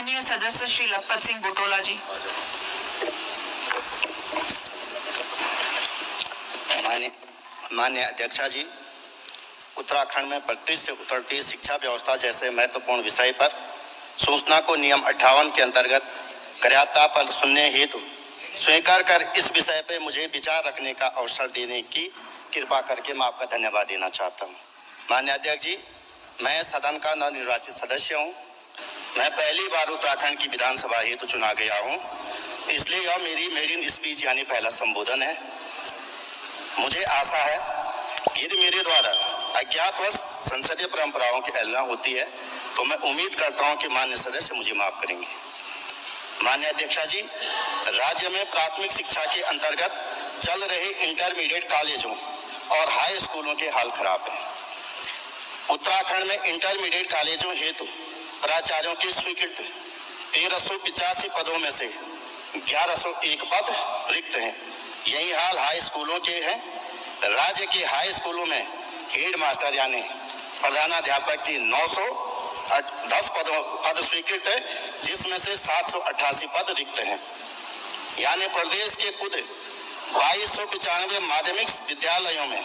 माननीय सदस्य श्री लखपत सिंह बुटोला जी। माननीय अध्यक्षा जी, उत्तराखंड में बढ़ती से उतरती शिक्षा व्यवस्था जैसे महत्वपूर्ण विषय पर सूचना को नियम 58 के अंतर्गत कार्याता पर सुनने हेतु स्वीकार कर इस विषय पर मुझे विचार रखने का अवसर देने की कृपा करके मैं आपका धन्यवाद देना चाहता हूँ। माननीय अध्यक्ष जी, मैं सदन का नवनिर्वाचित सदस्य हूँ। मैं पहली बार उत्तराखंड की विधानसभा हेतु चुना गया हूँ, इसलिए यह मेरी मेडिन स्पीच यानी पहला संबोधन है। मुझे आशा है कि यदि मेरे द्वारा अज्ञातवश संसदीय परंपराओं की अवहेलना होती है तो मैं उम्मीद करता हूं कि माननीय सदस्य मुझे माफ करेंगे। माननीय अध्यक्षा जी, राज्य में प्राथमिक शिक्षा के अंतर्गत चल रहे इंटरमीडिएट कॉलेजों और हाई स्कूलों के हाल खराब है। उत्तराखंड में इंटरमीडिएट कॉलेजों हेतु प्राचार्यों के स्वीकृत 1385 पदों में से 1101 पद रिक्त हैं। यही हाल हाई स्कूलों के हैं। राज्य के हाई स्कूलों में हेड मास्टर यानी प्रधानाध्यापक की 910 पद स्वीकृत है, जिसमें से 788 पद रिक्त हैं। यानी प्रदेश के कुल 2295 माध्यमिक विद्यालयों में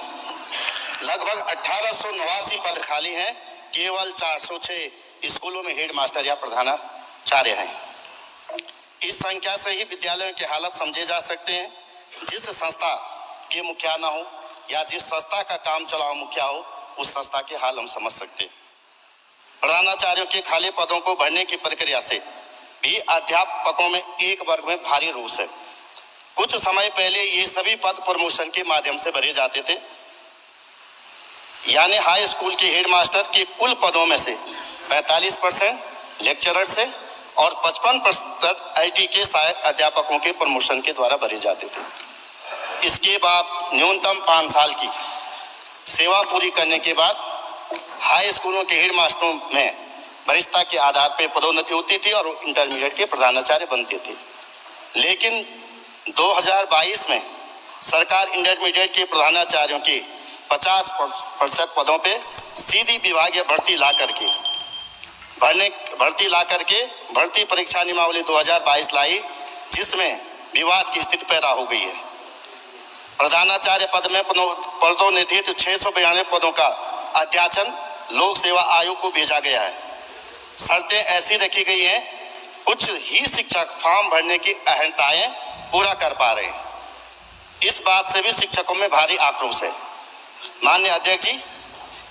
लगभग 1889 पद खाली हैं। केवल 406 स्कूलों में हेड मास्टर या प्रधानाचार्य हैं। इस संख्या से ही विद्यालयों की हालत समझे जा सकते हैं। जिस संस्था के मुखिया ना हो या जिस संस्था का काम चलाओ मुखिया हो, उस संस्था के हाल हम समझ सकते हैं। प्रधानाचार्यों के खाली पदों को भरने की प्रक्रिया से भी अध्यापकों में एक वर्ग में भारी रोष है। कुछ समय पहले ये सभी पद प्रमोशन के माध्यम से भरे जाते थे। यानी हाई स्कूल के हेड मास्टर के कुल पदों में से 45% लेक्चरर से और 55% आईटी के सहायक अध्यापकों के प्रमोशन के द्वारा भरे जाते थे। इसके बाद न्यूनतम 5 साल की सेवा पूरी करने के बाद हाई स्कूलों के हेड मास्टरों में वरिष्ठता के आधार पर पदोन्नति होती थी और इंटरमीडिएट के प्रधानाचार्य बनते थे। लेकिन 2022 में सरकार इंटरमीडिएट के प्रधानाचार्यों के 50% पदों पे सीधी विभागीय भर्ती ला करके भर्ती परीक्षा नियमावली 2022 लाई, जिसमें विवाद की स्थिति पैदा हो गई है। प्रधानाचार्य पद में पदोन्नति 692 पदों का अध्याचन लोक सेवा आयोग को भेजा गया है। शर्तें ऐसी रखी गई हैं, कुछ ही शिक्षक फॉर्म भरने की अहर्ताएं पूरा कर पा रहे हैं। इस बात से भी शिक्षकों में भारी आक्रोश है। माननीय अध्यक्ष जी,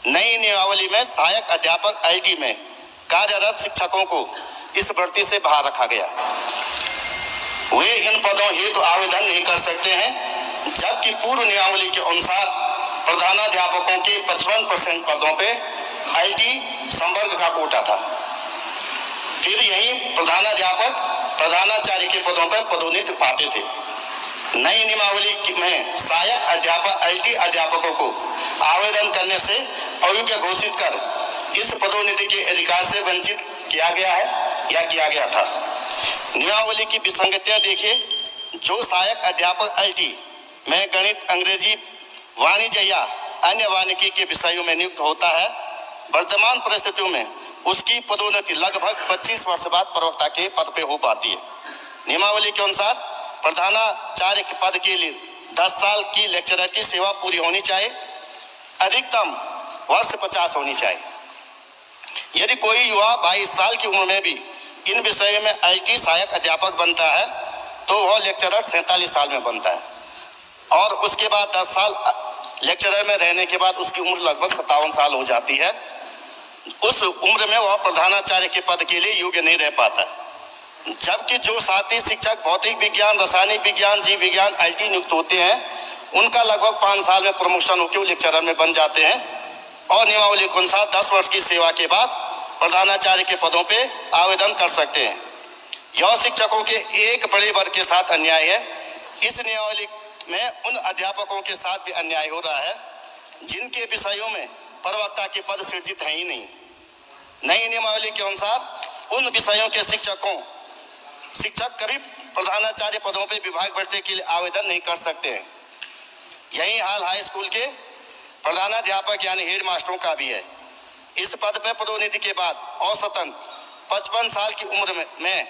नई नियमावली में सहायक अध्यापक आईटी में कार्यरत शिक्षकों को इस भर्ती से बाहर रखा गया है। वे इन पदों हेतु आवेदन नहीं कर सकते हैं, जबकि पूर्व नियमावली के अनुसार प्रधानाध्यापकों के 55% पदों पे आईटी संवर्ग का कोटा था। फिर यही प्रधानाध्यापक प्रधानाचार्य के पदों पर पदोन्नति पाते थे। नई नियमावली में सहायक अध्यापक आईटी अध्यापकों को आवेदन करने से अयोग्य घोषित कर इस पदोन्नति के अधिकार से वंचित किया गया है या किया गया था। नियमावली की विसंगतियां देखिए। जो सहायक अध्यापक आईटी में गणित, अंग्रेजी, वाणिज्य या अन्य वानिकी के विषयों में नियुक्त होता है, वर्तमान परिस्थितियों में उसकी पदोन्नति लगभग 25 वर्ष बाद प्रवक्ता के पद पे हो पाती है। नियमावली के अनुसार प्रधानाचार्य के पद के लिए 10 साल की लेक्चरर की सेवा पूरी होनी चाहिए, अधिकतम वर्ष 50 होनी चाहिए। यदि कोई युवा 22 साल की उम्र में भी इन विषयों में आईटी सहायक अध्यापक बनता है तो वह लेक्चरर 47 साल में बनता है, और उसके बाद 10 साल लेक्चरर में रहने के बाद उसकी उम्र लगभग 57 साल हो जाती है। उस उम्र में वह प्रधानाचार्य के पद के लिए योग्य नहीं रह पाता। जबकि जो साथी शिक्षक भौतिक विज्ञान, रासायनिक विज्ञान, जीव विज्ञान आईटी नियुक्त होते हैं, उनका लगभग 5 साल में प्रमोशन होकर लेक्चरर में बन जाते हैं, और नियमावली के अनुसार 10 वर्ष की सेवा के बाद प्रधानाचार्य के पदों पे आवेदन कर सकते हैं। यह शिक्षकों के एक बड़े वर्ग के साथ अन्याय है। इस नियमावली में उन अध्यापकों के साथ भी अन्याय हो रहा है जिनके विषयों में प्रवक्ता के पद सृजित है ही नहीं। नई नियमावली के अनुसार उन विषयों के शिक्षक कभी प्रधानाचार्य पदों पे विभाग भर्ती के लिए आवेदन नहीं कर सकते हैं। यही हाल हाई स्कूल के प्रधानाध्यापक यानी हेड मास्टरों का भी है। इस पद पर पदोन्नति के बाद औसतन 55 साल की उम्र में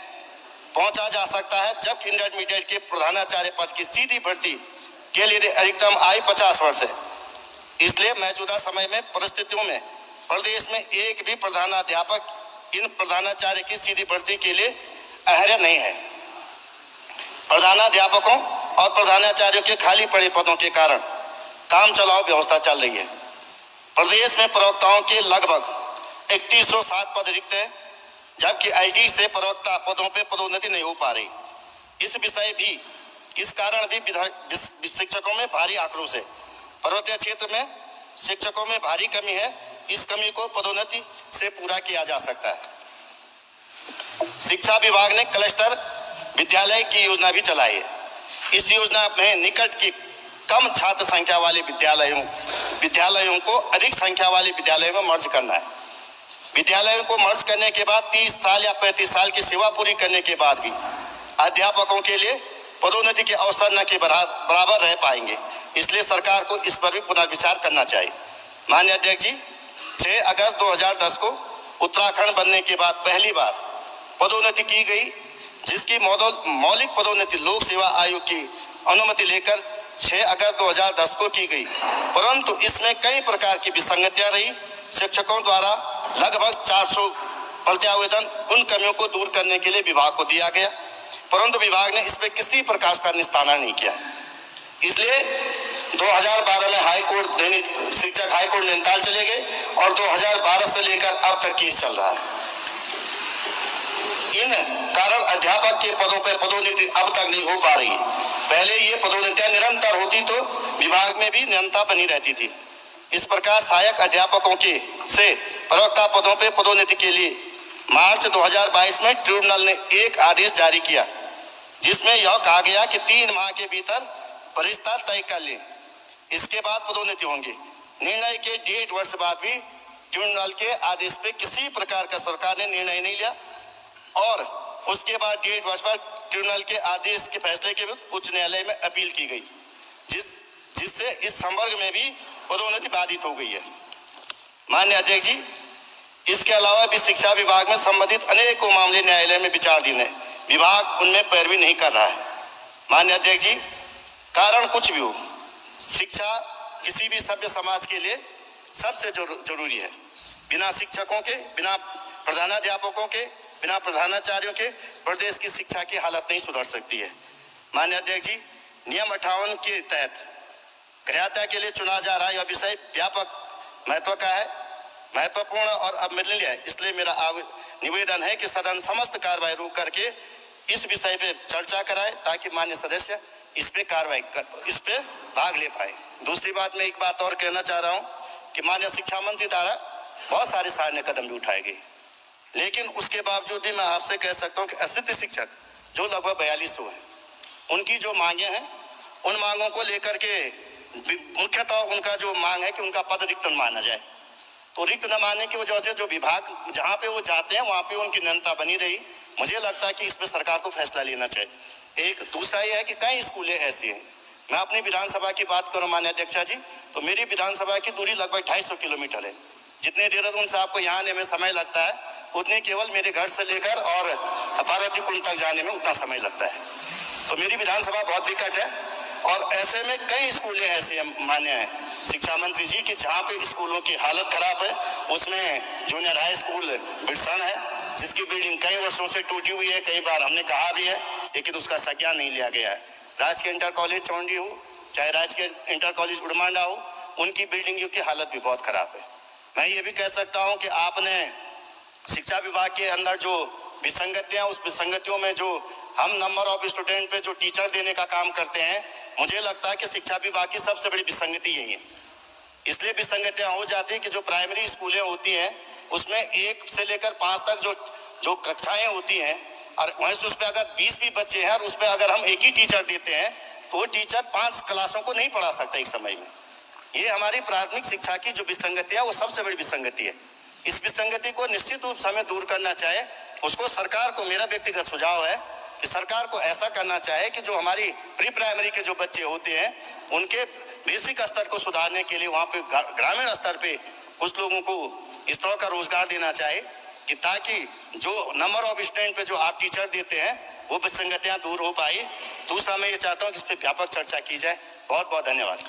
पहुंचा जा सकता है, जबकि इंटरमीडिएट के प्रधानाचार्य पद की सीधी भर्ती के लिए अधिकतम आयु 50 वर्ष है। इसलिए मौजूदा समय में परिस्थितियों में प्रदेश में एक भी प्रधानाध्यापक इन प्रधानाचार्य की सीधी भर्ती के लिए अहर्य नहीं है। प्रधानाध्यापकों और प्रधानाचार्यों के खाली पड़े पदों के कारण काम चलाओ व्यवस्था चल रही है। प्रदेश में प्रवक्ताओं के लगभग 3107 पद रिक्त हैं, जबकि आईटी से प्रवक्ता पदों पे पदोन्नति नहीं हो पा रही। इस कारण भी शिक्षकों में भारी आक्रोश है। पर्वतीय क्षेत्र में शिक्षकों में भारी कमी है। इस कमी को पदोन्नति से पूरा किया जा सकता है। शिक्षा विभाग ने क्लस्टर विद्यालय की योजना भी चलाई है। इस योजना में निकट की कम छात्र संख्या वाले विद्यालयों को अधिक संख्या वाले विद्यालयों में मर्ज करना है। विद्यालयों को मर्ज करने के बाद 30 साल या 35 साल की सेवा पूरी करने के बाद भी अध्यापकों के लिए पदोन्नति के अवसर न के बराबर रह पाएंगे। इसलिए सरकार को इस पर भी पुनर्विचार करना चाहिए। माननीय अध्यक्ष जी, 6 अगस्त 2010 को उत्तराखंड बनने के बाद पहली बार पदोन्नति की गई, जिसकी मौलिक पदोन्नति लोक सेवा आयोग की अनुमति लेकर 6 अगस्त 2010 को की गई, परंतु इसमें कई प्रकार की विसंगतियां रही। शिक्षकों द्वारा लगभग 400 प्रत्यावेदन उन कमियों को दूर करने के लिए विभाग को दिया गया, परंतु विभाग ने इस पर किसी प्रकार का निस्तारण नहीं किया। इसलिए 2012 में शिक्षक हाईकोर्ट नैनीताल चले गए और 2012 से लेकर अब तक केस चल रहा है। इन कारण अध्यापक के पदों पर पदोन्नति अब तक नहीं हो पा रही है। पहले ये पदोन्नतियां निरंतर होती तो विभाग में भी निरंतरता बनी रहती थी। इस प्रकार सहायक अध्यापकों के से प्रवक्ता पदों पर पदोन्नति के लिए मार्च 2022 में ट्रिब्यूनल ने एक आदेश जारी किया, जिसमें यह कहा गया कि 3 माह के भीतर वरिष्ठता तय कर लें, इसके बाद पदोन्नति होंगे। निर्णय के 1.5 वर्ष बाद भी ट्रिब्यूनल के आदेश पे किसी प्रकार का सरकार ने निर्णय नहीं लिया और उसके बाद 1.5 वर्ष बाद ट्रिब्यूनल के आदेश के फैसले के विरुद्ध उच्च न्यायालय में अपील की गई, जिससे इस संवर्ग में भी पदोन्नति बाधित हो गई है। माननीय अध्यक्ष जी, इसके अलावा भी शिक्षा विभाग में संबंधित अनेकों मामले न्यायालय में विचाराधीन है। विभाग उनमें पैरवी नहीं कर रहा है। माननीय अध्यक्ष जी, कारण कुछ भी हो, शिक्षा किसी भी सभ्य समाज के लिए सबसे जरूरी है। बिना शिक्षकों के, बिना प्रधानाध्यापकों के, बिना प्रधानाचार्यों के प्रदेश की शिक्षा की हालत नहीं सुधर सकती है। माननीय अध्यक्ष जी, नियम 58 के तहत ग्राह्यता के लिए चुना जा रहा यह विषय व्यापक महत्व का है, महत्वपूर्ण और अवमूल्य है। इसलिए मेरा निवेदन है कि सदन समस्त कार्रवाई रोक करके इस विषय पे चर्चा कराए, ताकि माननीय सदस्य इस पे भाग ले पाए। दूसरी बात, मैं एक बात और कहना चाह रहा हूँ कि माननीय शिक्षा मंत्री द्वारा बहुत सारे सराहनीय कदम भी उठाए गए, लेकिन उसके बावजूद भी मैं आपसे कह सकता हूँ कि असिद्ध शिक्षक जो लगभग 4200 है, उनकी जो मांगे हैं, उन मांगों को लेकर के मुख्यतः उनका जो मांग है कि उनका पद रिक्त माना जाए। तो रिक्त न मानने की वजह से जो विभाग जहाँ पे वो जाते हैं वहाँ पे उनकी निरंतरता बनी रही। मुझे लगता है कि इस पे सरकार को फैसला लेना चाहिए। एक दूसरा ये है कि कई स्कूलें ऐसी हैं, मैं अपनी विधानसभा की बात करूँ माननीय अध्यक्षा जी, तो मेरी विधानसभा की दूरी लगभग 250 किलोमीटर है। जितने देहरादून से आपको यहाँ आने में समय लगता है, उतनी केवल मेरे घर से लेकर और पार्वती कुंड तक जाने में उतना समय लगता है। तो मेरी विधानसभा बहुत निकट है और ऐसे में कई स्कूलें ऐसे मान्य हैं शिक्षा मंत्री जी कि जहाँ पे स्कूलों की हालत खराब है। उसमें जूनियर हाई स्कूल बिरसन है, जिसकी बिल्डिंग कई वर्षों से टूटी हुई है, कई बार हमने कहा भी है, लेकिन उसका संज्ञान नहीं लिया गया है। राजकीय इंटर कॉलेज चौंडी हो, चाहे राजकीय इंटर कॉलेज उड़मांडा हो, उनकी बिल्डिंगों की हालत भी बहुत खराब है। मैं ये भी कह सकता हूँ कि आपने शिक्षा विभाग के अंदर जो विसंगतियाँ, उस विसंगतियों में जो हम नंबर ऑफ स्टूडेंट पे जो टीचर देने का काम करते हैं, मुझे लगता है कि शिक्षा विभाग की सबसे बड़ी विसंगति यही है। इसलिए विसंगतियां हो जाती है कि जो प्राइमरी स्कूलें होती हैं उसमें 1 से लेकर 5 तक जो कक्षाएं होती हैं, और वहीं से उस पर अगर 20 भी बच्चे हैं और उस पर अगर हम एक ही टीचर देते हैं तो वो टीचर 5 क्लासों को नहीं पढ़ा सकता एक समय में। ये हमारी प्राथमिक शिक्षा की जो विसंगति है वो सबसे बड़ी विसंगति है। इस विसंगति को निश्चित रूप से हमें दूर करना चाहे, उसको सरकार को, मेरा व्यक्तिगत सुझाव है कि सरकार को ऐसा करना चाहे कि जो हमारी प्री प्राइमरी के जो बच्चे होते हैं उनके बेसिक स्तर को सुधारने के लिए वहाँ पे ग्रामीण स्तर पे कुछ लोगों को इस तरह का रोजगार देना चाहे कि ताकि जो नंबर ऑफ स्टूडेंट पे जो आप टीचर देते हैं वो विसंगतियां दूर हो पाई। दूसरा मैं ये चाहता हूं कि इस पर व्यापक चर्चा की जाए। बहुत बहुत धन्यवाद।